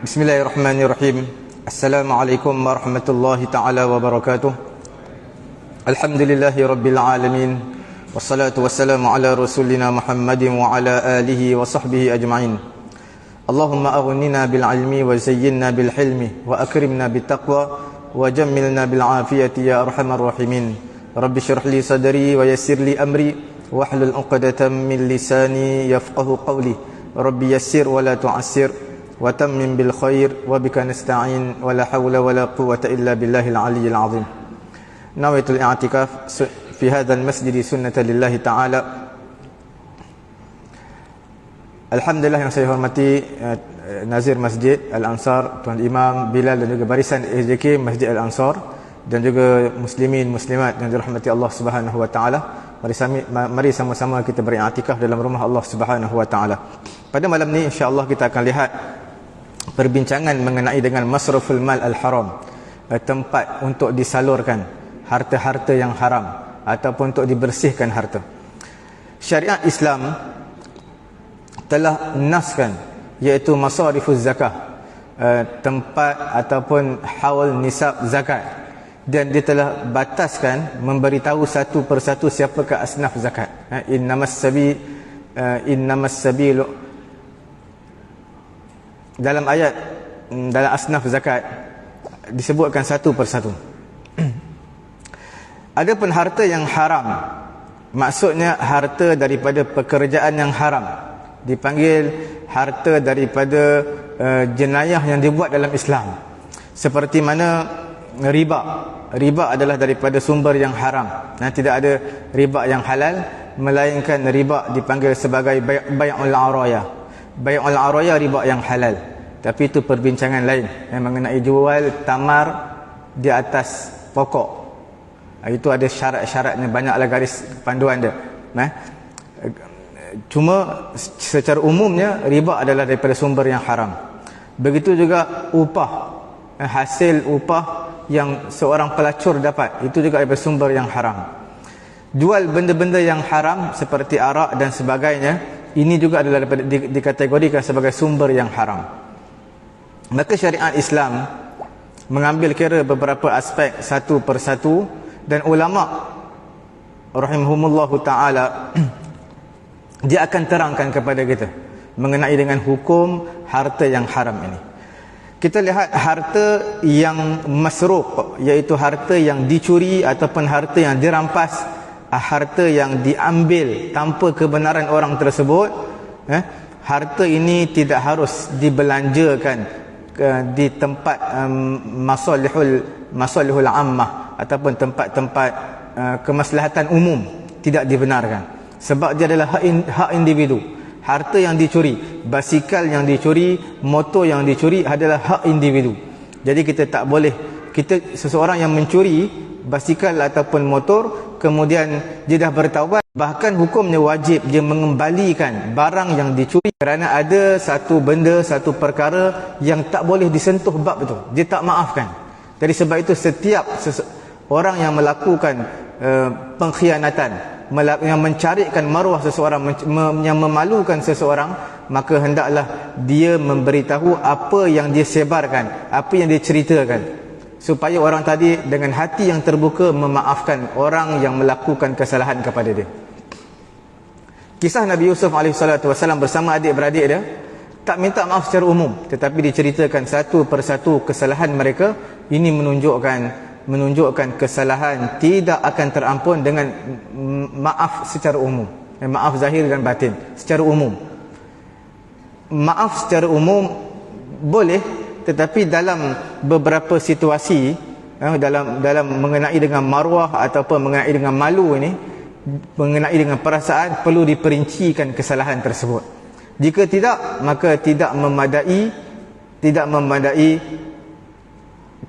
Bismillahirrahmanirrahim. Assalamualaikum warahmatullahi ta'ala wabarakatuh. Alhamdulillahi rabbil alamin. Wassalatu wassalamu ala rasulina Muhammadin wa ala alihi wa sahbihi ajma'in. Allahumma aghnina bil ilmi wa zayyinna bil hilmi wa akrimna bit taqwa wa jammilna bil afiyati ya arhamar rahimin. Rabbi shrah li sadri wa yassir li amri wahlul 'uqdatam min lisani yafqahu qawli. Rabbi yassir wa la tu'assir wa tammim bil khair wa bika nasta'in wa la hawla wa la quwwata illa billahil aliyyil azim. Nawaitul i'tikaf fi hadzal masjid sunnatan lillahi ta'ala. Alhamdulillah, yang saya hormati Nazir Masjid Al-Ansar, Tuan Imam Bilal, dan juga barisan SJK Masjid Al-Ansar, dan juga muslimin muslimat yang dirahmati Allah Subhanahu wa taala. Mari sama-sama kita beriktikaf dalam rumah Allah Subhanahu wa taala. Pada malam ni insya-Allah kita akan lihat perbincangan mengenai dengan masraful mal al-haram, tempat untuk disalurkan harta-harta yang haram ataupun untuk dibersihkan harta. Syariat Islam telah naskan, iaitu masarifuz zakah, tempat ataupun haul nisab zakat, dan dia telah bataskan, memberitahu satu persatu siapakah asnaf zakat. Innamas sabilu, dalam ayat, dalam asnaf zakat disebutkan satu persatu. Adapun harta yang haram, maksudnya harta daripada pekerjaan yang haram, dipanggil harta daripada jenayah yang dibuat dalam Islam. Seperti mana riba. Riba adalah daripada sumber yang haram. Tidak ada riba yang halal, melainkan riba dipanggil sebagai bai'ul araya. Bai'ul araya riba yang halal. Tapi itu perbincangan lain yang mengenai jual tamar di atas pokok. Itu ada syarat-syaratnya, banyaklah garis panduan dia. Cuma secara umumnya riba adalah daripada sumber yang haram. Begitu juga upah, hasil upah yang seorang pelacur dapat, itu juga daripada sumber yang haram. Jual benda-benda yang haram seperti arak dan sebagainya, ini juga adalah dikategorikan sebagai sumber yang haram. Maka syariat Islam mengambil kira beberapa aspek satu persatu, dan ulama rahimahumullahu ta'ala dia akan terangkan kepada kita mengenai dengan hukum harta yang haram ini. Kita lihat harta yang masruq, iaitu harta yang dicuri ataupun harta yang dirampas, harta yang diambil tanpa kebenaran orang tersebut. Harta ini tidak harus dibelanjakan di tempat masalihul ammah ataupun tempat-tempat kemaslahatan umum, tidak dibenarkan, sebab dia adalah hak individu. Harta yang dicuri, basikal yang dicuri, motor yang dicuri adalah hak individu. Jadi kita tak boleh, seseorang yang mencuri basikal ataupun motor, kemudian dia dah bertaubat, bahkan hukumnya wajib dia mengembalikan barang yang dicuri, kerana ada satu benda, satu perkara yang tak boleh disentuh bab itu, dia tak maafkan. Jadi sebab itu setiap orang yang melakukan pengkhianatan, yang mencarikan maruah seseorang, yang memalukan seseorang, maka hendaklah dia memberitahu apa yang dia sebarkan, apa yang dia ceritakan, supaya orang tadi dengan hati yang terbuka memaafkan orang yang melakukan kesalahan kepada dia. Kisah Nabi Yusuf AS bersama adik-beradik dia tak minta maaf secara umum, tetapi diceritakan satu persatu kesalahan mereka. Ini menunjukkan kesalahan tidak akan terampun dengan maaf secara umum, maaf zahir dan batin secara umum. Maaf secara umum boleh, tetapi dalam beberapa situasi, dalam mengenai dengan maruah ataupun mengenai dengan malu ini, mengenai dengan perasaan, perlu diperincikan kesalahan tersebut. Jika tidak, maka tidak memadai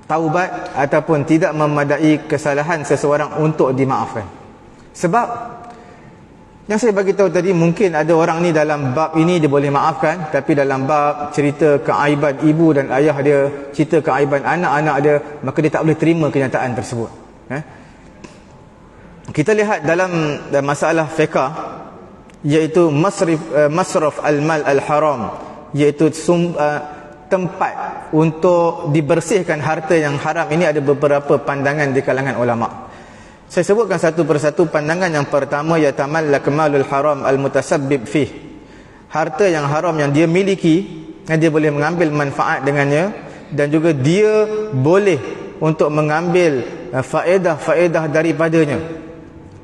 taubat ataupun tidak memadai kesalahan seseorang untuk dimaafkan. Sebab yang saya bagi tahu tadi, mungkin ada orang ni dalam bab ini dia boleh maafkan, tapi dalam bab cerita keaiban ibu dan ayah dia, cerita keaiban anak-anak dia, maka dia tak boleh terima kenyataan tersebut. Kita lihat dalam masalah fiqh, iaitu masraf al-mal al-haram, iaitu tempat untuk dibersihkan harta yang haram ini ada beberapa pandangan di kalangan ulama. Saya sebutkan satu persatu. Pandangan yang pertama, yatamallak malul haram al-mutasabbib fih. Harta yang haram yang dia miliki, yang dia boleh mengambil manfaat dengannya, dan juga dia boleh untuk mengambil faedah-faedah daripadanya.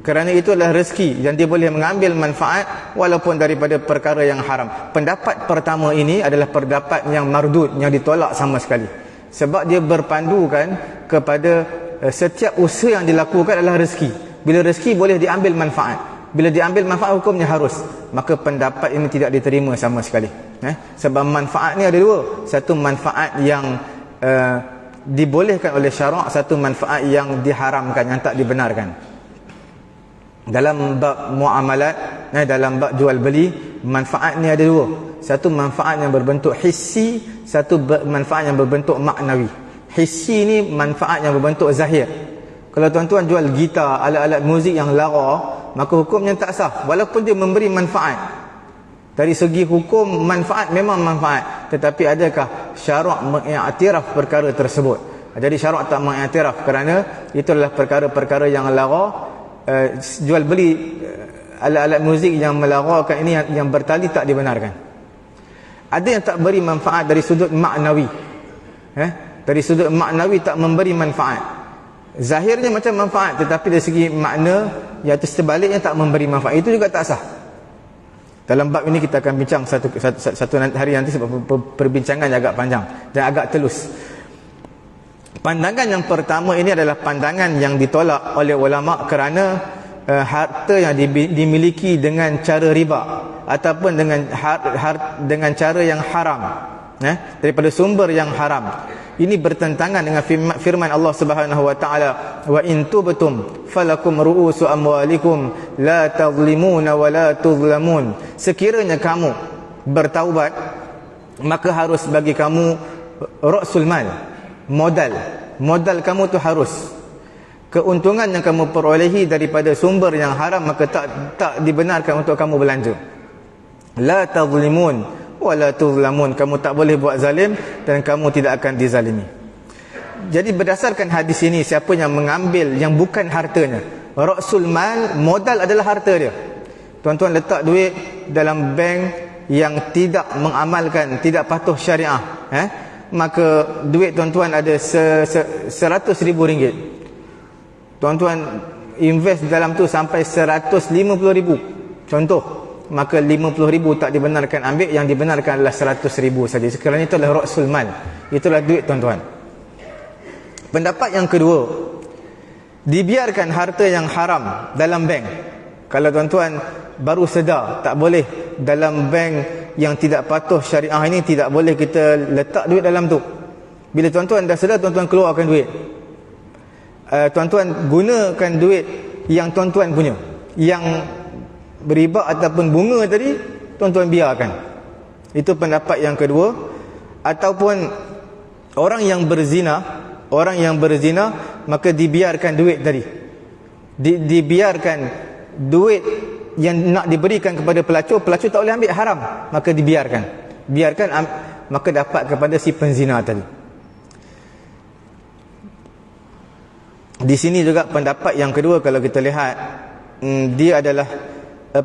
Kerana itu adalah rezeki dan dia boleh mengambil manfaat walaupun daripada perkara yang haram. Pendapat pertama ini adalah pendapat yang mardud, yang ditolak sama sekali. Sebab dia berpandukan kepada setiap usaha yang dilakukan adalah rezeki. Bila rezeki boleh diambil manfaat. Bila diambil manfaat hukumnya harus. Maka pendapat ini tidak diterima sama sekali. Sebab manfaat ni ada dua. Satu manfaat yang dibolehkan oleh syarak, satu manfaat yang diharamkan, yang tak dibenarkan. Dalam bab muamalat, dalam bab jual beli, manfaat ni ada dua. Satu manfaat yang berbentuk hissi, satu manfaat yang berbentuk maknawi. Hissi ni manfaat yang berbentuk zahir. Kalau tuan-tuan jual gitar, alat-alat muzik yang lara, maka hukumnya tak sah walaupun dia memberi manfaat. Dari segi hukum manfaat memang manfaat, tetapi adakah syarak mengiktiraf perkara tersebut? Jadi syarak tak mengiktiraf kerana itu adalah perkara-perkara yang lara. Jual beli alat-alat muzik yang melarakan ini, yang bertali, tak dibenarkan. Ada yang tak beri manfaat dari sudut maknawi. Dari sudut maknawi tak memberi manfaat. Zahirnya macam manfaat, tetapi dari segi makna, iaitu sebaliknya tak memberi manfaat. Itu juga tak sah. Dalam bab ini kita akan bincang satu hari nanti, sebab perbincangan agak panjang dan agak telus. Pandangan yang pertama ini adalah pandangan yang ditolak oleh ulama kerana harta yang dimiliki dengan cara riba ataupun dengan cara yang haram, daripada sumber yang haram. Ini bertentangan dengan firman Allah Subhanahu wa taala, wa in tubtum falakum ru'usu amwalikum la tazlimuna wa la tuzlamun. Sekiranya kamu bertaubat, maka harus bagi kamu ra'sul mal, modal kamu tu harus. Keuntungan yang kamu perolehi daripada sumber yang haram, maka tak dibenarkan untuk kamu belanja. La tazlimun wa la tuzlamun. Kamu tak boleh buat zalim dan kamu tidak akan dizalimi. Jadi berdasarkan hadis ini, siapa yang mengambil yang bukan hartanya, ra'sul mal, modal adalah harta dia. Tuan-tuan letak duit dalam bank yang tidak mengamalkan, tidak patuh syariah, maka duit tuan-tuan ada 100,000 ringgit. Tuan-tuan invest dalam tu sampai 150,000 contoh, maka 50,000 tak dibenarkan ambil, yang dibenarkan adalah 100,000 saja. Sekarang itu adalah ra'sul mal, itulah duit tuan-tuan. Pendapat yang kedua, dibiarkan harta yang haram dalam bank. Kalau tuan-tuan baru sedar tak boleh dalam bank yang tidak patuh syariah ini, tidak boleh kita letak duit dalam tu. Bila tuan-tuan dah sedar, tuan-tuan keluarkan duit. Tuan-tuan gunakan duit yang tuan-tuan punya. Yang beriba ataupun bunga tadi, tuan-tuan biarkan. Itu pendapat yang kedua. Ataupun orang yang berzina, maka dibiarkan duit tadi. Dibiarkan duit yang nak diberikan kepada pelacur tak boleh ambil, haram, maka dibiarkan, maka dapat kepada si penzina tadi. Di sini juga pendapat yang kedua, kalau kita lihat, dia adalah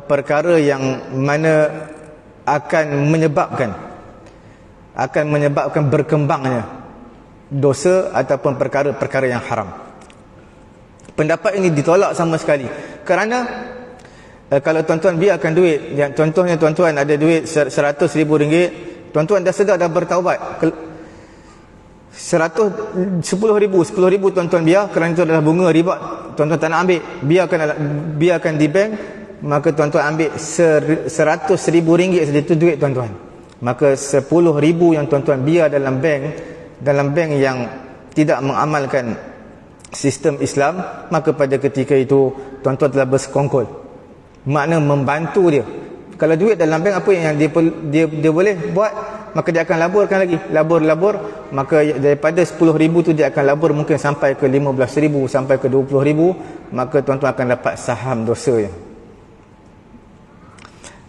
perkara yang mana akan menyebabkan berkembangnya dosa ataupun perkara-perkara yang haram. Pendapat ini ditolak sama sekali kerana kalau tuan-tuan biarkan duit, yang contohnya tuan-tuan ada duit 100,000 ringgit, tuan-tuan dah sedar, dah bertaubat, 10,000 tuan-tuan biar, kerana itu adalah bunga riba, tuan-tuan tak nak ambil, biarkan di bank, maka tuan-tuan ambil 100,000 ringgit saja, itu duit tuan-tuan. Maka 10,000 yang tuan-tuan biar dalam bank yang tidak mengamalkan sistem Islam, maka pada ketika itu tuan-tuan telah bersekongkol. Makna membantu dia. Kalau duit dalam bank, apa yang dia boleh buat, maka dia akan laburkan lagi, labur, maka daripada 10,000 tu dia akan labur mungkin sampai ke 15,000, sampai ke 20,000, maka tuan-tuan akan dapat saham dosa yang.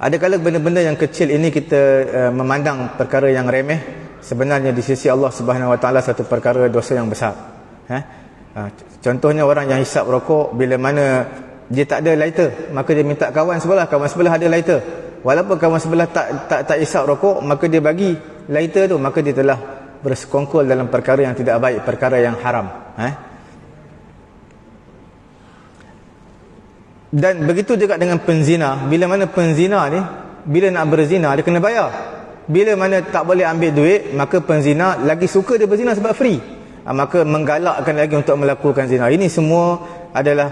Adakala benda-benda yang kecil ini kita memandang perkara yang remeh, sebenarnya di sisi Allah Subhanahu Wa Taala satu perkara dosa yang besar. Contohnya orang yang hisap rokok, bila mana dia tak ada lighter, maka dia minta kawan sebelah ada lighter. Walaupun kawan sebelah tak hisap rokok, maka dia bagi lighter tu, maka dia telah bersekongkol dalam perkara yang tidak baik, perkara yang haram. Dan begitu juga dengan penzina. Bila mana penzina ni, bila nak berzina, dia kena bayar. Bila mana tak boleh ambil duit, maka penzina lagi suka dia berzina sebab free. Maka menggalakkan lagi untuk melakukan zina. Ini semua adalah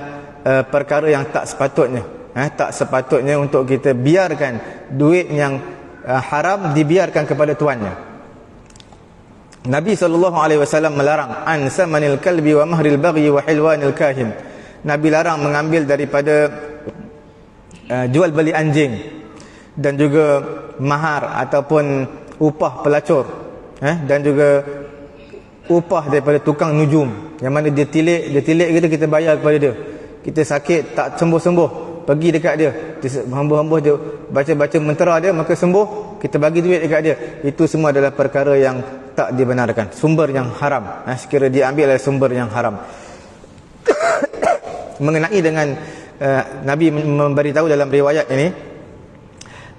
perkara yang tak sepatutnya. Tak sepatutnya untuk kita biarkan duit yang haram dibiarkan kepada tuannya. Nabi SAW melarang an samanil kalbi wa mahril baghi wa hilwanil kahin. Nabi larang mengambil daripada jual beli anjing dan juga mahar ataupun upah pelacur, dan juga upah daripada tukang nujum, yang mana dia tilik kita bayar kepada dia. Kita sakit tak sembuh-sembuh, pergi dekat dia, hamba-hamba dia baca-baca mentera dia, maka sembuh, kita bagi duit dekat dia. Itu semua adalah perkara yang tak dibenarkan, sumber yang haram. Sekira dia ambil adalah sumber yang haram. Mengenai dengan Nabi memberitahu dalam riwayat ini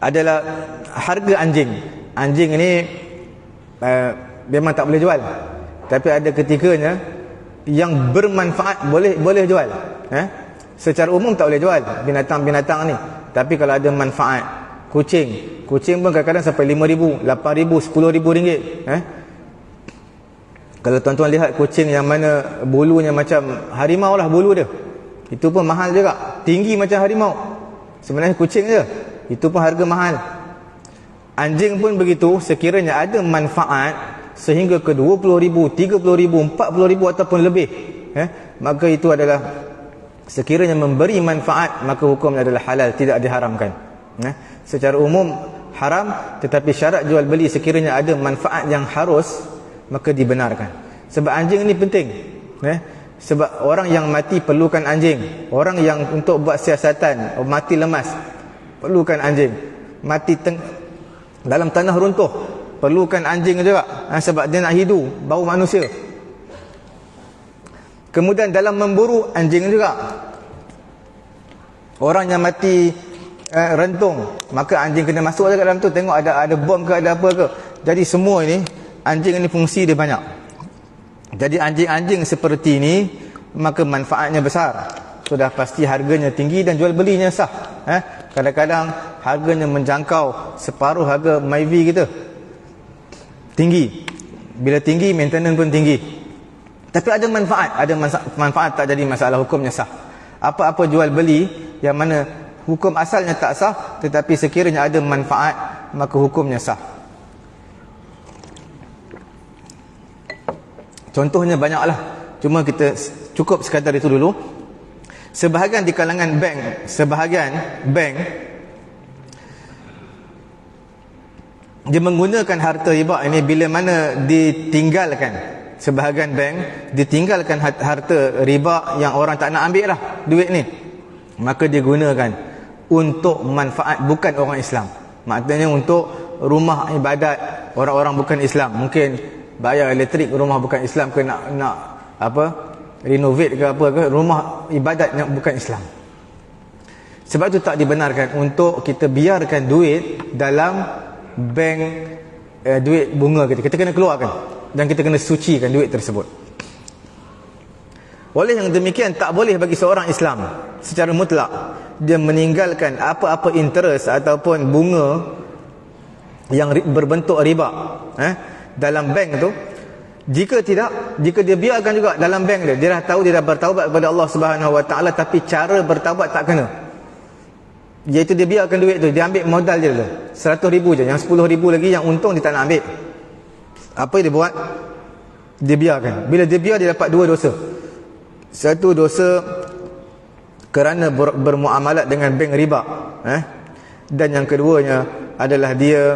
adalah harga anjing. Anjing ini memang tak boleh jual, tapi ada ketikanya yang bermanfaat boleh jual. Secara umum tak boleh jual binatang-binatang ni, tapi kalau ada manfaat, kucing pun kadang-kadang sampai 5,000, 8,000, 10,000 ringgit. Kalau tuan-tuan lihat kucing yang mana bulunya macam harimau lah bulu dia, itu pun mahal juga, tinggi macam harimau. Sebenarnya kucing je, itu pun harga mahal. Anjing pun begitu, sekiranya ada manfaat sehingga ke 20,000, 30,000, 40,000 ataupun lebih, maka itu adalah sekiranya memberi manfaat, maka hukumnya adalah halal, tidak diharamkan. Secara umum haram, tetapi syarat jual beli sekiranya ada manfaat yang harus, maka dibenarkan. Sebab anjing ini penting, sebab orang yang mati perlukan anjing. Orang yang untuk buat siasatan, mati lemas, perlukan anjing. Mati dalam tanah runtuh, perlukan anjing juga, sebab dia nak hidu bau manusia. Kemudian dalam memburu, anjing juga. Orang yang mati rentung, maka anjing kena masuk ke dalam tu, tengok ada bom ke, ada apa ke. Jadi semua ini, anjing ini fungsi dia banyak. Jadi anjing-anjing seperti ini, maka manfaatnya besar. Sudah pasti harganya tinggi dan jual belinya sah. Kadang-kadang harganya menjangkau separuh harga Myvi kita. Tinggi. Bila tinggi, maintenance pun tinggi. Tapi ada manfaat. Ada manfaat, tak jadi masalah, hukumnya sah. Apa-apa jual beli yang mana hukum asalnya tak sah, tetapi sekiranya ada manfaat, maka hukumnya sah. Contohnya banyaklah, cuma kita cukup sekadar itu dulu. Sebahagian di kalangan bank, dia menggunakan harta riba ini bila mana ditinggalkan. Sebahagian bank ditinggalkan harta riba yang orang tak nak ambil lah duit ni, maka dia gunakan untuk manfaat bukan orang Islam. Maknanya untuk rumah ibadat orang-orang bukan Islam. Mungkin bayar elektrik rumah bukan Islam ke, nak renovate ke apa ke, rumah ibadat yang bukan Islam. Sebab itu tak dibenarkan untuk kita biarkan duit dalam bank, duit bunga kita kena keluarkan dan kita kena sucikan duit tersebut. Oleh yang demikian, tak boleh bagi seorang Islam secara mutlak dia meninggalkan apa-apa interest ataupun bunga yang berbentuk riba dalam bank tu. Jika dia biarkan juga dalam bank dia dah tahu dia dah bertaubat kepada Allah Subhanahu Wa Taala, tapi cara bertaubat tak kena, iaitu dia biarkan duit tu, dia ambil modal je dulu 100,000 je, yang 10,000 lagi yang untung dia tak nak ambil. Apa yang dia buat? Dia biarkan. Bila dia biar, dia dapat dua dosa. Satu dosa kerana bermuamalat dengan bank riba, dan yang keduanya adalah dia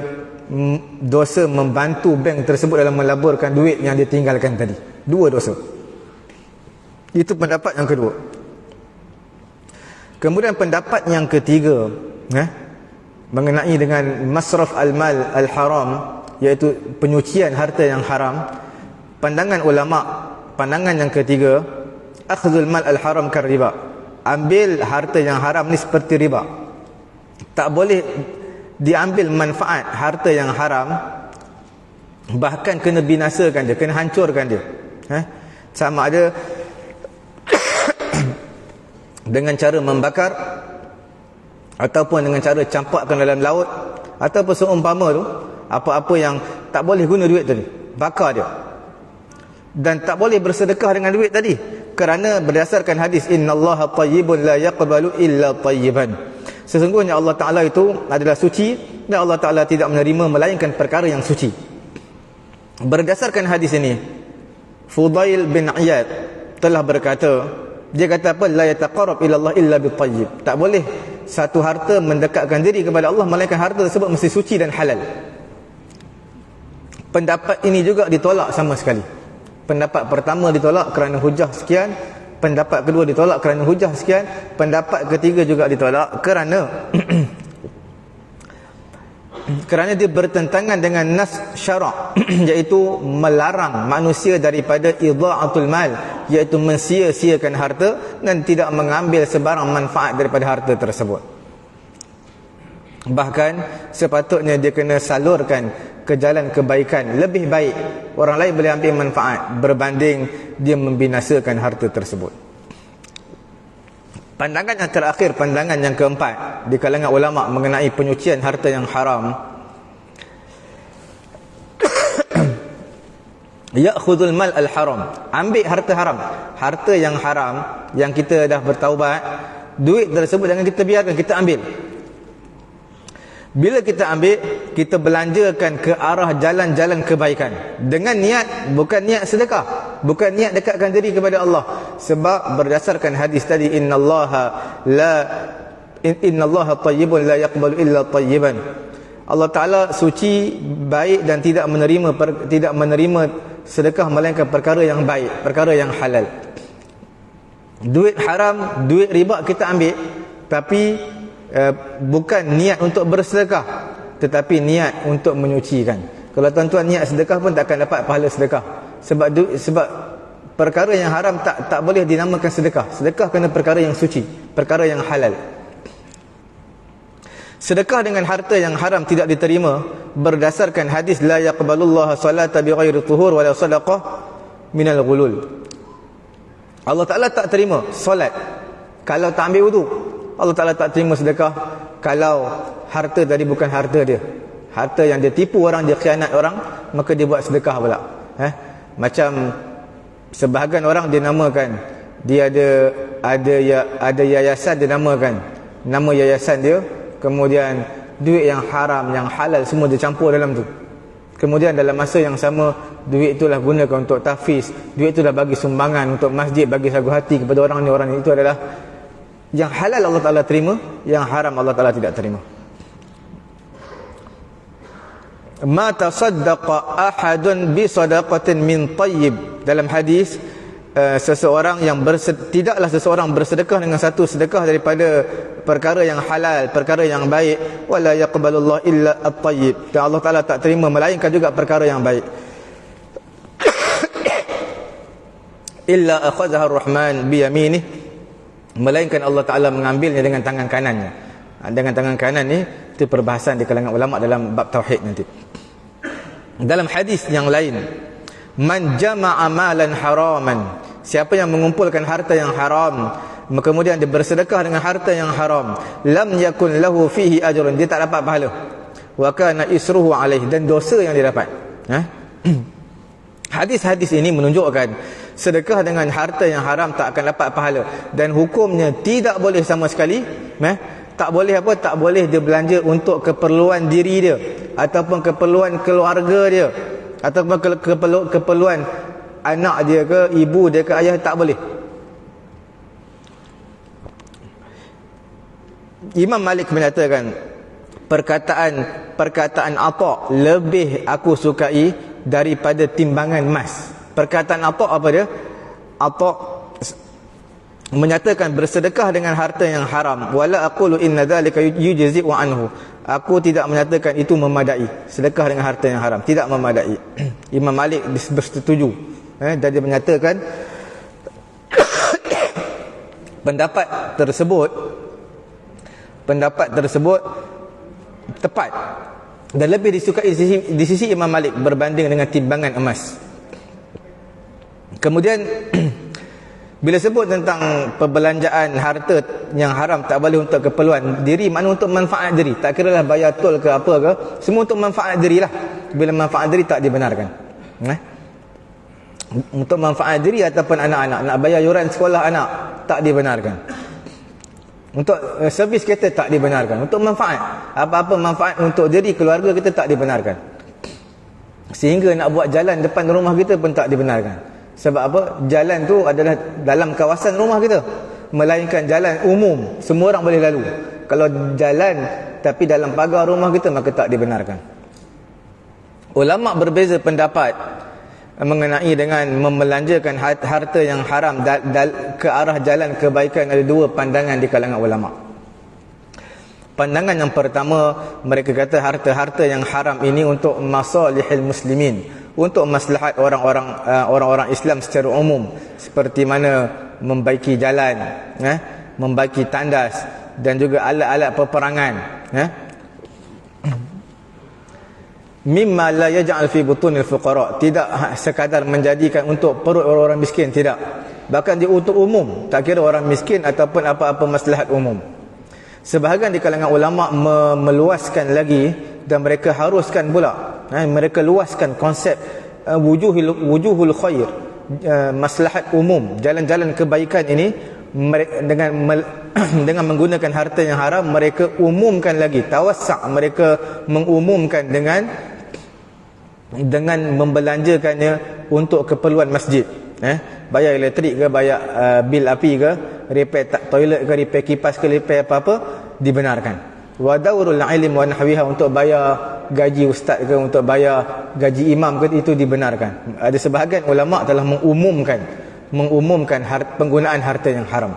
dosa membantu bank tersebut dalam melaburkan duit yang dia tinggalkan tadi. Dua dosa. Itu pendapat yang kedua. Kemudian pendapat yang ketiga, mengenai dengan masraf al-mal al-haram, iaitu penyucian harta yang haram. Pandangan ulama, pandangan yang ketiga, akhdhul mal al-haram kar riba. Ambil harta yang haram ni seperti riba. Tak boleh diambil manfaat harta yang haram, bahkan kena binasakan dia, kena hancurkan dia. Sama ada dengan cara membakar, ataupun dengan cara campakkan dalam laut, ataupun seumpama tu, apa-apa yang tak boleh guna duit tadi, bakar dia. Dan tak boleh bersedekah dengan duit tadi, kerana berdasarkan hadis innallaha tayyibun la yaqbalu illa tayyiban. Sesungguhnya Allah Ta'ala itu adalah suci, dan Allah Ta'ala tidak menerima melainkan perkara yang suci. Berdasarkan hadis ini, Fudail bin Iyad telah berkata, dia kata apa? La yataqarrab ila Allah illa bitayyib. Tak boleh satu harta mendekatkan diri kepada Allah melainkan harta tersebut mesti suci dan halal. Pendapat ini juga ditolak sama sekali. Pendapat pertama ditolak kerana hujah sekian, pendapat kedua ditolak kerana hujah sekian, pendapat ketiga juga ditolak kerana kerana dia bertentangan dengan nas syarak, iaitu melarang manusia daripada idha'atul mal, iaitu mensia-siakan harta dan tidak mengambil sebarang manfaat daripada harta tersebut. Bahkan sepatutnya dia kena salurkan ke jalan kebaikan. Lebih baik orang lain boleh ambil manfaat berbanding dia membinasakan harta tersebut. Pandangan yang terakhir, pandangan yang keempat di kalangan ulama mengenai penyucian harta yang haram, ya'khudul mal al-haram, ambil harta haram, harta yang haram yang kita dah bertaubat, duit tersebut jangan kita biarkan, kita ambil. Bila kita ambil, kita belanjakan ke arah jalan-jalan kebaikan dengan niat, bukan niat sedekah, bukan niat dekatkan diri kepada Allah. Sebab berdasarkan hadis tadi, innallaha tayyibun la yaqbalu illa tayyiban. Allah Ta'ala suci, baik dan tidak menerima sedekah melainkan perkara yang baik, perkara yang halal. Duit haram, duit riba kita ambil, tapi bukan niat untuk bersedekah, tetapi niat untuk menyucikan. Kalau tuan-tuan niat sedekah pun tak akan dapat pahala sedekah. Sebab perkara yang haram tak boleh dinamakan sedekah. Sedekah kena perkara yang suci, perkara yang halal. Sedekah dengan harta yang haram tidak diterima berdasarkan hadis la yaqbalullahu salata bighairi tuhur wala sadaqah minal ghulul. Allah Ta'ala tak terima solat kalau tak ambil wudu. Allah Ta'ala tak terima sedekah kalau harta tadi bukan harta dia, harta yang dia tipu orang, dia khianat orang, maka dia buat sedekah pula. Macam sebahagian orang dia namakan, dia ada yayasan, dia namakan nama yayasan dia, kemudian duit yang haram, yang halal semua dia campur dalam tu. Kemudian dalam masa yang sama, duit itulah gunakan untuk tahfiz, duit itulah bagi sumbangan untuk masjid, bagi sagu hati kepada orang ni. Itu adalah yang halal Allah Ta'ala terima, yang haram Allah Ta'ala tidak terima. Ma tasaddaqa ahadun bi sadaqatin min tayyib. Dalam hadis, tidaklah seseorang bersedekah dengan satu sedekah daripada perkara yang halal, perkara yang baik, wala yaqbalullah illa at-tayyib. Dan Allah Ta'ala tak terima melainkan juga perkara yang baik. Illa akhadhaha ar-rahman bi yaminih, melainkan Allah Ta'ala mengambilnya dengan tangan kanannya. Dengan tangan kanan ni, itu perbahasan di kalangan ulama dalam bab tauhid nanti. Dalam hadis yang lain, man jama'a malan haraman, siapa yang mengumpulkan harta yang haram, kemudian dia bersedekah dengan harta yang haram, lam yakun lahu fihi ajrun, dia tak dapat pahala, wa kana isruhu alaihi, dan dosa yang dia dapat. Hadis-hadis ini menunjukkan sedekah dengan harta yang haram tak akan dapat pahala, dan hukumnya tidak boleh sama sekali. Tak boleh apa? Tak boleh dia belanja untuk keperluan diri dia, ataupun keperluan keluarga dia, ataupun keperluan anak dia ke, ibu dia ke, ayah, tak boleh. Imam Malik menyatakan perkataan Atha lebih aku sukai daripada timbangan emas. Perkataan Atha apa dia? Atha menyatakan bersedekah dengan harta yang haram, wala aqulu inna dzalika yujzi'u anhu, aku tidak menyatakan itu memadai, sedekah dengan harta yang haram tidak memadai. Imam Malik bersetuju, dan dia menyatakan pendapat tersebut tepat dan lebih disukai di sisi Imam Malik berbanding dengan timbangan emas. Kemudian bila sebut tentang perbelanjaan harta yang haram tak boleh untuk keperluan diri, mana untuk manfaat diri, tak kira lah bayar tol ke apa ke, semua untuk manfaat diri lah. Bila manfaat diri tak dibenarkan. Untuk manfaat diri ataupun anak-anak, nak bayar yuran sekolah anak tak dibenarkan. Untuk servis kereta tak dibenarkan. Untuk manfaat, apa-apa manfaat untuk diri keluarga kita tak dibenarkan. Sehingga nak buat jalan depan rumah kita pun tak dibenarkan. Sebab apa? Jalan tu adalah dalam kawasan rumah kita, melainkan jalan umum, semua orang boleh lalu. Kalau jalan tapi dalam pagar rumah kita, maka tak dibenarkan. Ulama berbeza pendapat mengenai dengan membelanjakan harta yang haram ke arah jalan kebaikan. Ada dua pandangan di kalangan ulama. Pandangan yang pertama, mereka kata harta-harta yang haram ini untuk masalihil muslimin, untuk maslahat orang-orang Islam secara umum, seperti mana membaiki jalan, membaiki tandas dan juga alat-alat peperangan, mimma la yaj'al fi butunil fuqara, tidak sekadar menjadikan untuk perut orang-orang miskin, tidak, bahkan dia untuk umum, tak kira orang miskin ataupun apa-apa maslahat umum. Sebahagian di kalangan ulama meluaskan lagi dan mereka haruskan pula, mereka luaskan konsep wujuhul khair, maslahat umum, jalan-jalan kebaikan ini dengan menggunakan harta yang haram, mereka umumkan lagi, tawassak, mereka mengumumkan dengan membelanjakannya untuk keperluan masjid, bayar elektrik ke, bayar bil api ke, repair toilet ke, repair kipas ke, repair apa-apa, dibenarkan. Wa daurul ilm wa nahwiha, untuk bayar gaji ustaz ke, untuk bayar gaji imam ke, itu dibenarkan. Ada sebahagian ulama telah mengumumkan penggunaan harta yang haram.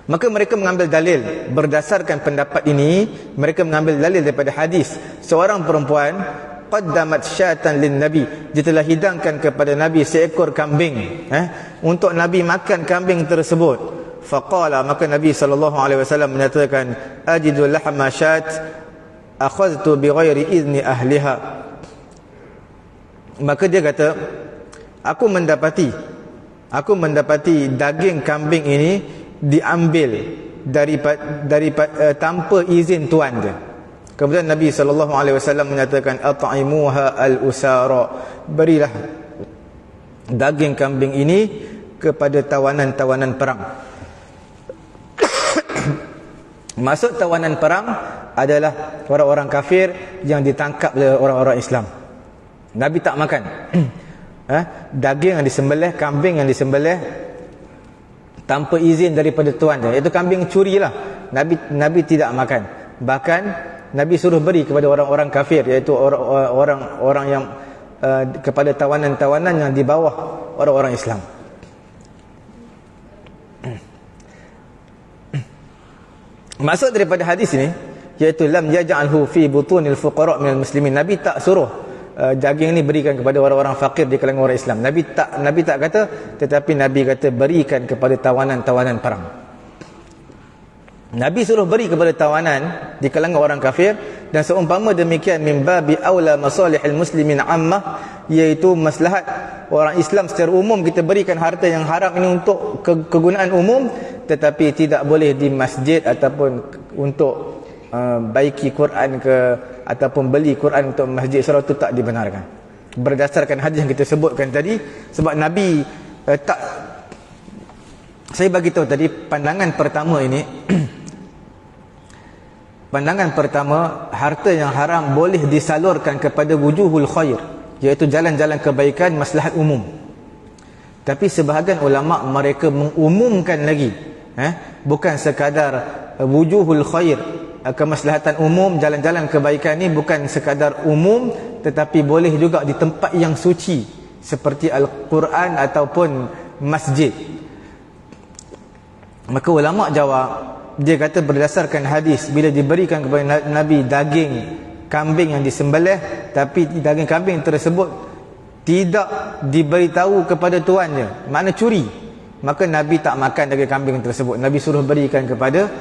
Maka mereka mengambil dalil berdasarkan pendapat ini, mereka mengambil dalil daripada hadis seorang perempuan qaddamat syatan lin nabi, dia telah hidangkan kepada nabi seekor kambing, untuk nabi makan kambing tersebut. Faqala, maka Nabi SAW menyatakan, ajidu lahma syat akhadtu bighairi izni ahliha. Maka dia kata, aku mendapati daging kambing ini diambil daripada tanpa izin tuan dia. Kemudian Nabi SAW menyatakan, at'imuha al-usara, berilah daging kambing ini kepada tawanan-tawanan perang. Maksud tawanan perang adalah orang-orang kafir yang ditangkap oleh orang-orang Islam. Nabi tak makan daging yang disembelih, kambing yang disembelih tanpa izin daripada tuan dia, iaitu kambing curi lah. Nabi tidak makan. Bahkan Nabi suruh beri kepada orang-orang kafir, iaitu orang-orang yang kepada tawanan-tawanan yang di bawah orang-orang Islam. Maksud daripada hadis ini, iaitu lam yaj'alhu fi butunil fuqara minal muslimin. Nabi tak suruh daging ini berikan kepada orang-orang fakir di kalangan orang Islam. Nabi tak kata, tetapi Nabi kata berikan kepada tawanan-tawanan perang. Nabi suruh beri kepada tawanan di kalangan orang kafir, dan seumpama demikian min babi aula masalihil muslimin ammah, iaitu maslahat orang Islam secara umum, kita berikan harta yang haram ini untuk kegunaan umum, tetapi tidak boleh di masjid ataupun untuk baiki Quran ke, ataupun beli Quran untuk masjid, surah itu tak dibenarkan berdasarkan hadis yang kita sebutkan tadi. Sebab Nabi tak, saya bagi tahu tadi, pandangan pertama ini pandangan pertama, harta yang haram boleh disalurkan kepada wujuhul khair, iaitu jalan-jalan kebaikan, maslahat umum. Tapi sebahagian ulama mereka mengumumkan lagi, bukan sekadar wujuhul khair, kemaslahatan umum, jalan-jalan kebaikan ni bukan sekadar umum, tetapi boleh juga di tempat yang suci seperti Al-Quran ataupun masjid. Maka ulama jawab, dia kata berdasarkan hadis, bila diberikan kepada Nabi daging kambing yang disembelih, tapi daging kambing tersebut tidak diberitahu kepada tuannya, makna curi, maka Nabi tak makan daging kambing tersebut. Nabi suruh berikan kepada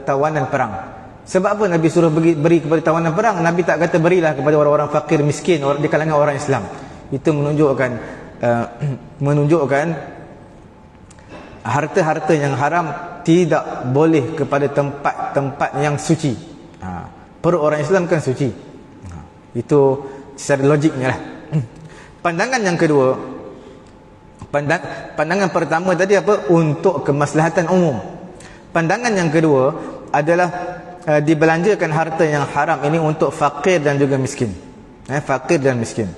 tawanan perang. Sebab apa Nabi suruh beri kepada tawanan perang? Nabi tak kata berilah kepada orang-orang fakir miskin di kalangan orang Islam. Itu menunjukkan harta-harta yang haram tidak boleh kepada tempat-tempat yang suci. Perut orang Islam kan suci. Itu secara logiknya lah. Pandangan yang kedua, pandangan pertama tadi apa? Untuk kemaslahatan umum. Pandangan yang kedua adalah dibelanjakan harta yang haram ini untuk fakir dan juga miskin. Fakir dan miskin.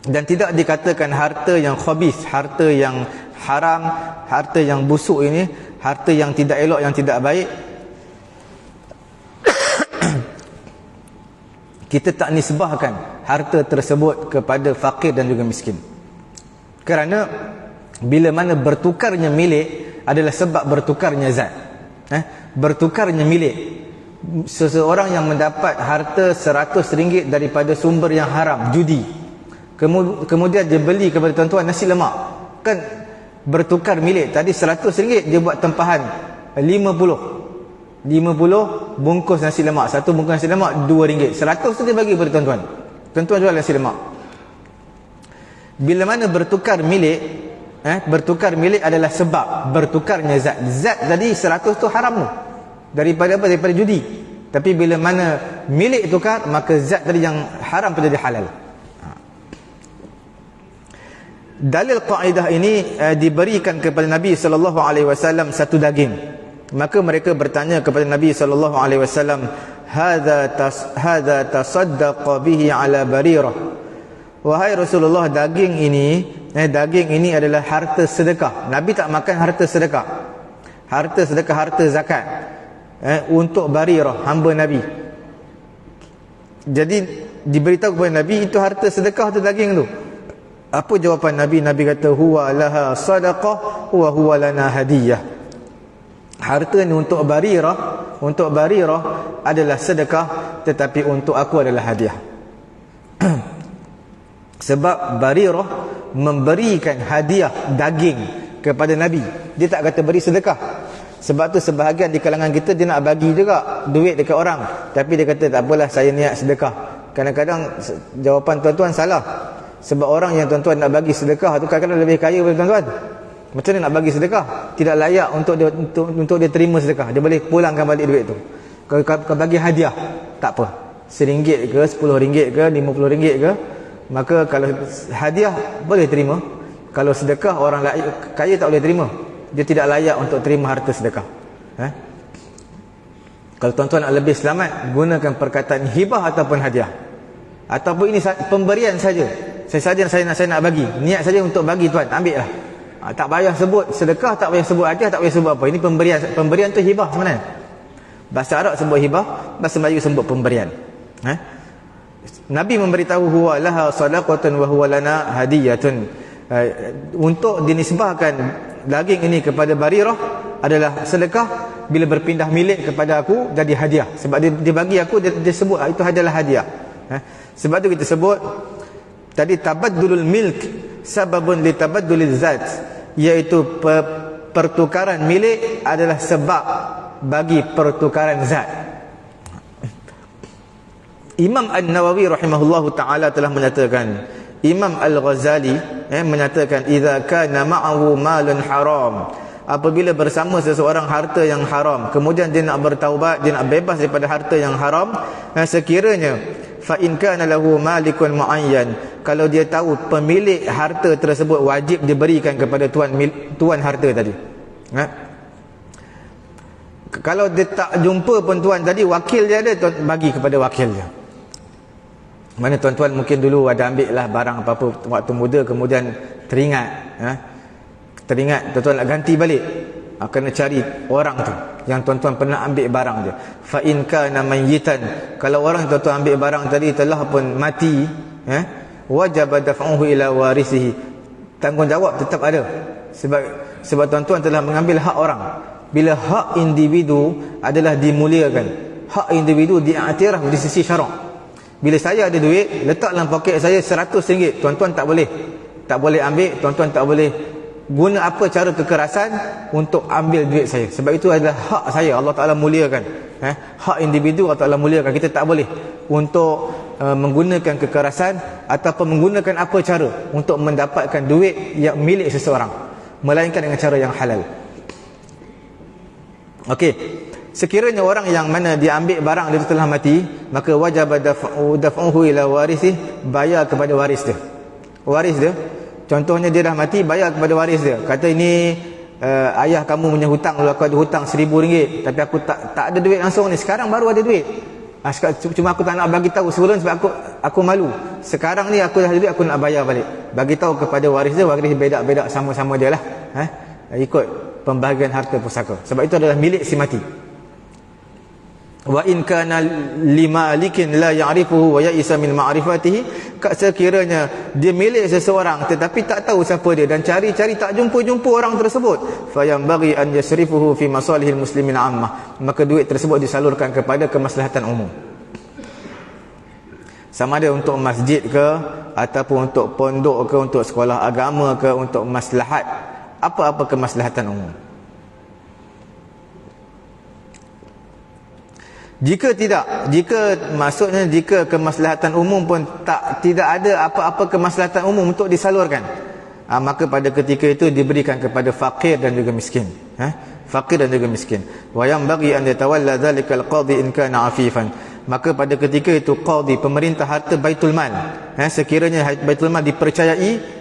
Dan tidak dikatakan harta yang khabith, harta yang haram, harta yang busuk ini, harta yang tidak elok, yang tidak baik, kita tak nisbahkan harta tersebut kepada fakir dan juga miskin. Kerana bila mana bertukarnya milik adalah sebab bertukarnya zat. Bertukarnya milik. Seseorang yang mendapat harta RM100 daripada sumber yang haram, judi, kemudian dia beli kepada tuan-tuan nasi lemak, kan bertukar milik. Tadi RM100 dia buat tempahan 50 bungkus nasi lemak. Satu bungkus nasi lemak RM2. 100 tu dia bagi kepada tuan-tuan. Tuan-tuan jual nasi lemak. Bila mana bertukar milik, bertukar milik adalah sebab bertukarnya zat. Zat tadi 100 tu haram tu, daripada apa? Daripada judi. Tapi bila mana milik tukar, maka zat tadi yang haram tu jadi halal. Dalil kaedah ini diberikan kepada Nabi SAW satu daging. Maka mereka bertanya kepada Nabi SAW, hadza tasaddaqa bihi ala Barirah. Wahai Rasulullah, daging ini adalah harta sedekah. Nabi tak makan harta sedekah. Harta sedekah, harta zakat, untuk Barirah, hamba Nabi. Jadi diberitahu kepada Nabi, itu harta sedekah tu, daging tu. Apa jawapan Nabi? Nabi kata, huwa laha sadaqah wa huwa lana hadiyah. Harta ni untuk Barirah adalah sedekah, tetapi untuk aku adalah hadiah. Sebab Barirah memberikan hadiah daging kepada Nabi. Dia tak kata beri sedekah. Sebab tu sebahagian di kalangan kita dia nak bagi juga duit dekat orang, tapi dia kata tak apalah, saya niat sedekah. Kadang-kadang jawapan tuan-tuan salah. Sebab orang yang tuan-tuan nak bagi sedekah tu kadang-kadang lebih kaya daripada tuan-tuan. Macam mana nak bagi sedekah? Tidak layak untuk dia terima sedekah. Dia boleh pulangkan balik duit tu. Kalau bagi hadiah, tak apa, RM1 ke, RM10 ke, RM50 ke, maka kalau hadiah boleh terima. Kalau sedekah, orang kaya tak boleh terima. Dia tidak layak untuk terima harta sedekah. Kalau tuan-tuan nak lebih selamat, gunakan perkataan hibah ataupun hadiah. Ataupun ini pemberian saja. Saya nak bagi, niat saja untuk bagi, tuan ambil lah. Tak payah sebut sedekah, tak payah sebut hadiah, tak payah sebut apa. Ini pemberian. Pemberian tu hibah sebenarnya. Bahasa Arab sebut hibah, bahasa Melayu sebut pemberian. Nabi memberitahu, huwa laha sadaqatun wa huwa lana hadiyatun. Untuk dinisbahkan daging ini kepada Barirah adalah sedekah. Bila berpindah milik kepada aku, jadi hadiah. Sebab dia bagi aku, dia sebut itu adalah hadiah. Sebab tu kita sebut tadi tabaddulul milk sababun li tabaddulil zat, iaitu pertukaran milik adalah sebab bagi pertukaran zat. Imam An-Nawawi rahimahullahu ta'ala telah menyatakan, Imam Al-Ghazali menyatakan, idza kana ma'ahu malun haram, apabila bersama seseorang harta yang haram, kemudian dia nak bertaubat, dia nak bebas daripada harta yang haram, sekiranya fa in kana lahu malikun muayyan, kalau dia tahu pemilik harta tersebut wajib diberikan kepada tuan harta tadi. Kalau dia tak jumpa pun tuan tadi, wakil dia ada, tuan bagi kepada wakil dia. Mana tuan-tuan mungkin dulu ada ambil lah barang apa-apa waktu muda, kemudian teringat tuan-tuan nak ganti balik, kena cari orang tu yang tuan-tuan pernah ambil barang dia. Fa in kana mayyitan, kalau orang tuan-tuan ambil barang tadi telah pun mati, wajib daf'uhu ila warisihi, tanggungjawab tetap ada. Sebab tuan-tuan telah mengambil hak orang. Bila hak individu adalah dimuliakan, hak individu diiktiraf di sisi syarak. Bila saya ada duit, letak dalam poket saya RM100, tuan-tuan tak boleh ambil, tuan-tuan tak boleh guna apa cara kekerasan untuk ambil duit saya. Sebab itu adalah hak saya, Allah Ta'ala muliakan. Hak individu Allah Ta'ala muliakan. Kita tak boleh untuk menggunakan kekerasan ataupun menggunakan apa cara untuk mendapatkan duit yang milik seseorang, melainkan dengan cara yang halal. Okey, sekiranya orang yang mana diambil barang dia telah mati, maka wajib daf'uhu ila warithih, bayar kepada waris dia. Waris dia, contohnya dia dah mati, bayar kepada waris dia. Kata ini ayah kamu punya hutang, aku ada hutang RM1,000, tapi aku tak ada duit langsung ni, sekarang baru ada duit. Cuma aku tak nak bagi tahu sebelum, sebab aku malu. Sekarang ni aku dah ada duit, aku nak bayar balik. Bagi tahu kepada waris dia, waris bedak-bedak sama-sama dia lah. Ikut pembahagian harta pusaka. Sebab itu adalah milik si mati. Wa in kana limalikin la ya'rifuhu wa ya'isa min ma'rifatihi, sekiranya dia milik seseorang tetapi tak tahu siapa dia dan cari-cari tak jumpa orang tersebut, fayambaghi an yasrifuhu fi masalihil muslimin ammah, maka duit tersebut disalurkan kepada kemaslahatan umum. Sama ada untuk masjid ke, ataupun untuk pondok ke, untuk sekolah agama ke, untuk maslahat, apa-apa kemaslahatan umum. Jika maksudnya jika kemaslahatan umum pun tidak ada apa-apa kemaslahatan umum untuk disalurkan, maka pada ketika itu diberikan kepada fakir dan juga miskin. Fakir dan juga miskin. Wa yanbaghi an yatawalla dzalikal qadhi in kana afifan, maka pada ketika itu qadhi, pemerintah harta Baitul Mal, sekiranya Baitul Mal dipercayai,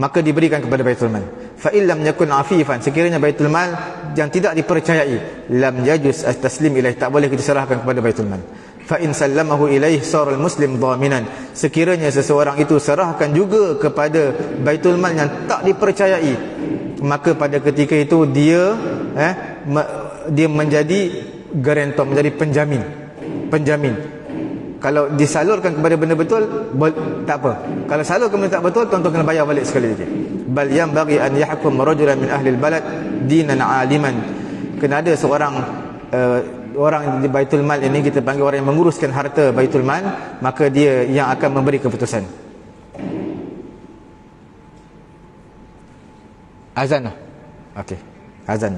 maka diberikan kepada Baitul Mal. Fa illam yakun afifan, sekiranya Baitul Mal yang tidak dipercayai, lam yajuz at-taslim ilaih, tak boleh kita serahkan kepada Baitul Mal. Fa in sallamahu ilaih sara al-muslim dhaminan, sekiranya seseorang itu serahkan juga kepada Baitul Mal yang tak dipercayai, maka pada ketika itu dia menjadi garantor, menjadi penjamin. Kalau disalurkan kepada benda betul, tak apa. Kalau salurkan benda tak betul, tuan-tuan kena bayar balik sekali lagi. Bal yanbaghi an yahkum rajulan min ahli al-balad dinan aliman, kena ada seorang orang di Baitul Mal ini, kita panggil orang yang menguruskan harta Baitul Mal, maka dia yang akan memberi keputusan. Azan. Okey, azan.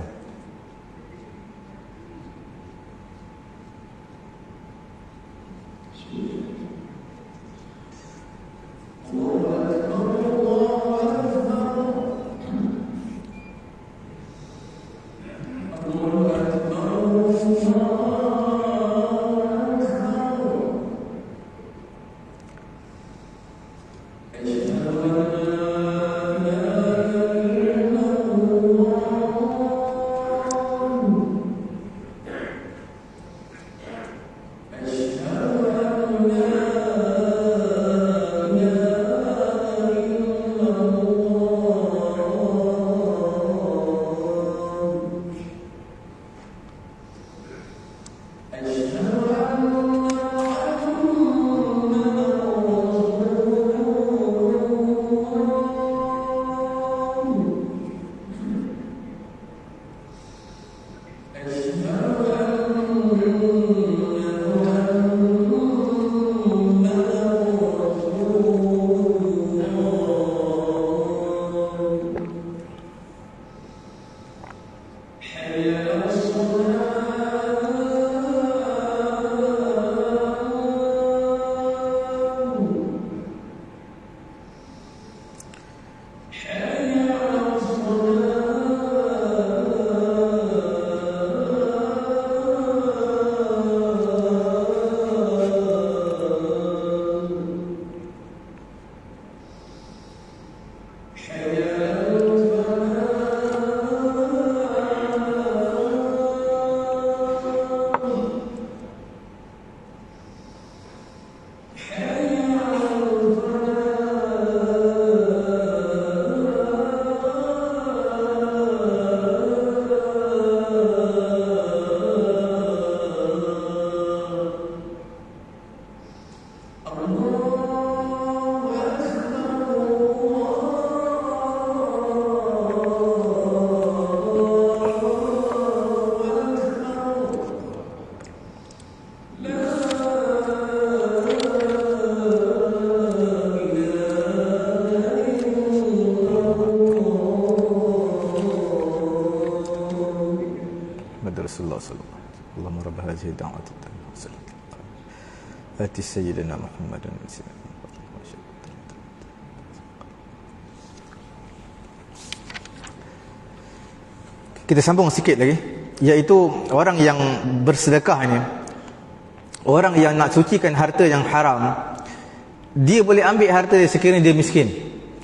رب هذه الدعوة التامة آتِ سيدنا محمدا. Kita sambung sikit lagi, iaitu orang yang bersedekah ni, orang yang nak sucikan harta yang haram, dia boleh ambil harta dia sekiranya dia miskin.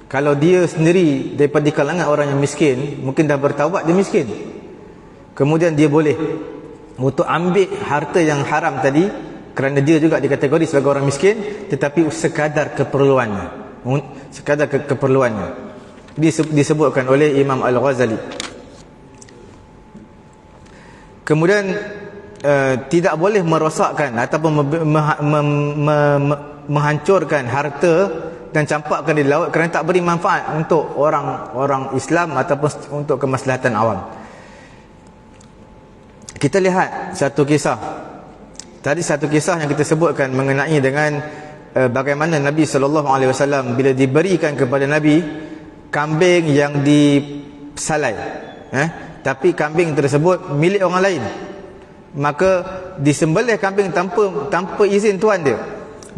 Kalau dia sendiri daripada kalangan orang yang miskin, mungkin dah bertaubat dia miskin, kemudian dia boleh untuk ambil harta yang haram tadi, kerana dia juga dikategori sebagai orang miskin, tetapi sekadar keperluannya, sekadar keperluannya. Disebutkan oleh Imam Al-Ghazali. Kemudian tidak boleh merosakkan ataupun menghancurkan harta dan campakkan di laut kerana tak beri manfaat untuk orang Islam ataupun untuk kemaslahatan awam. Kita lihat satu kisah. Tadi satu kisah yang kita sebutkan mengenai dengan bagaimana Nabi SAW bila diberikan kepada Nabi kambing yang disalai, tapi kambing tersebut milik orang lain, maka disembelih kambing tanpa izin tuan dia,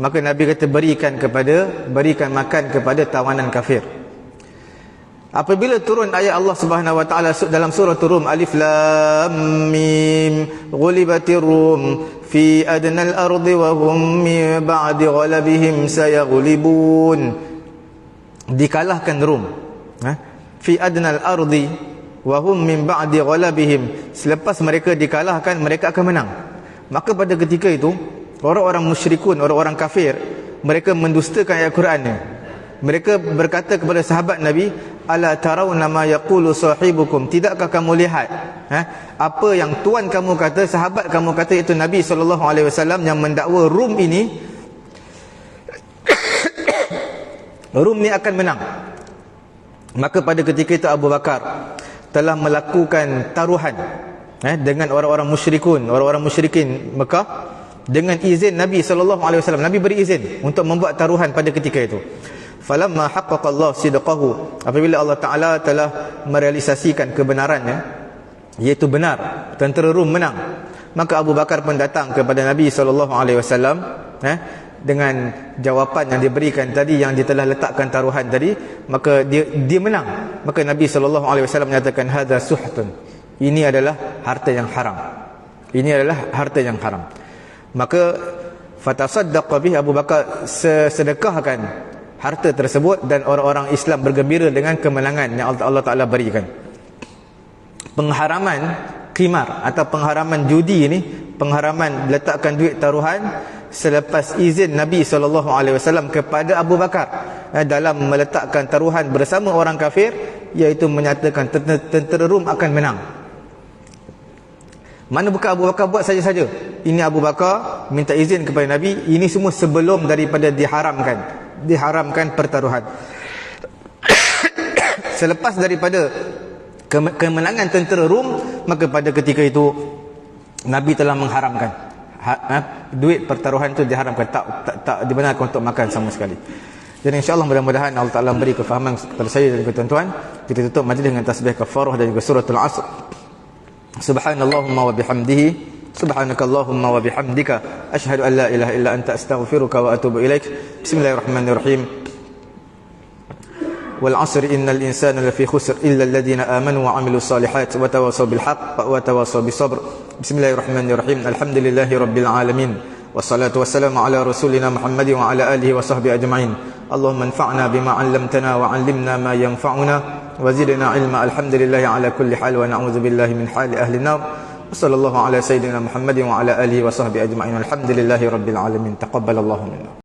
maka Nabi kata berikan makan kepada tawanan kafir. Apabila turun ayat Allah Subhanahu wa taala dalam surah Rum, Alif Lam Mim, ghulibatir Rum fi adnal ardi wa hum min ba'di ghalabihim sayaghlibun. Dikalahkan Rum, fi adnal ardi wa hum min ba'di ghalabihim, selepas mereka dikalahkan mereka akan menang. Maka pada ketika itu orang-orang musyrikun, orang-orang kafir, mereka mendustakan ayat Quran ni. Mereka berkata kepada sahabat Nabi, ala tarawna ma yaqulu sahibukum, tidakkah kamu lihat apa yang tuan kamu kata, sahabat kamu kata, itu Nabi SAW yang mendakwa Rum ini Rum ni akan menang. Maka pada ketika itu Abu Bakar telah melakukan taruhan dengan orang-orang musyrikun, orang-orang musyrikin Mekah, dengan izin Nabi SAW. Nabi beri izin untuk membuat taruhan pada ketika itu. Falamma haqqaqa Allah sidqahu, apabila Allah Ta'ala telah merealisasikan kebenarannya, iaitu benar, tentera Rum menang, maka Abu Bakar pun datang kepada Nabi SAW dengan jawapan yang diberikan tadi, yang dia telah letakkan taruhan tadi, maka dia menang. Maka Nabi SAW menyatakan, hadza suhtun, ini adalah harta yang haram, ini adalah harta yang haram. Maka fatasaddaqa bih, Abu Bakar sedekahkan harta tersebut, dan orang-orang Islam bergembira dengan kemenangan yang Allah Ta'ala berikan. Pengharaman qimar atau pengharaman judi ini, pengharaman letakkan duit taruhan selepas izin Nabi SAW kepada Abu Bakar dalam meletakkan taruhan bersama orang kafir, iaitu menyatakan tentera Rum akan menang. Mana bukan Abu Bakar buat saja-saja. Ini Abu Bakar minta izin kepada Nabi. Ini semua sebelum daripada diharamkan pertaruhan. Selepas daripada kemenangan tentera Rum, maka pada ketika itu Nabi telah mengharamkan duit pertaruhan itu, diharamkan, tak dibenarkan untuk makan sama sekali. Jadi insya-Allah mudah-mudahan Allah Taala beri kefahaman kepada saya dan kepada tuan-tuan. Kita tutup majlis dengan tasbih kafarah dan juga suratul Asr. Subhanallahumma wa bihamdihi, subhanakallahumma wa bihamdika, asyhadu an la ilaha illa anta, astaghfiruka wa atubu ilaik. Bismillahirrahmanirrahim. Wal 'asri innal insana lafi khusr illa alladhina amanu wa 'amilus solihat wa tawassaw bil haqq wa tawassaw bis sabr. Bismillahirrahmanirrahim. Alhamdulillahi rabbil alamin. Wassalatu wassalamu ala rasulina Muhammadin wa ala alihi wa sahbihi ajma'in. Allahumma anfa'na bima 'allamtana wa 'allimna ma yanfa'una wa zidna 'ilma. Alhamdulillahi ala kulli hal wa na'udzu billahi min hali ahli an-nar. Wassallallahu ala sayyidina Muhammadin wa ala alihi wa sahbihi ajma'in. Alhamdulillahi rabbil alamin. Taqabbalallahu minna.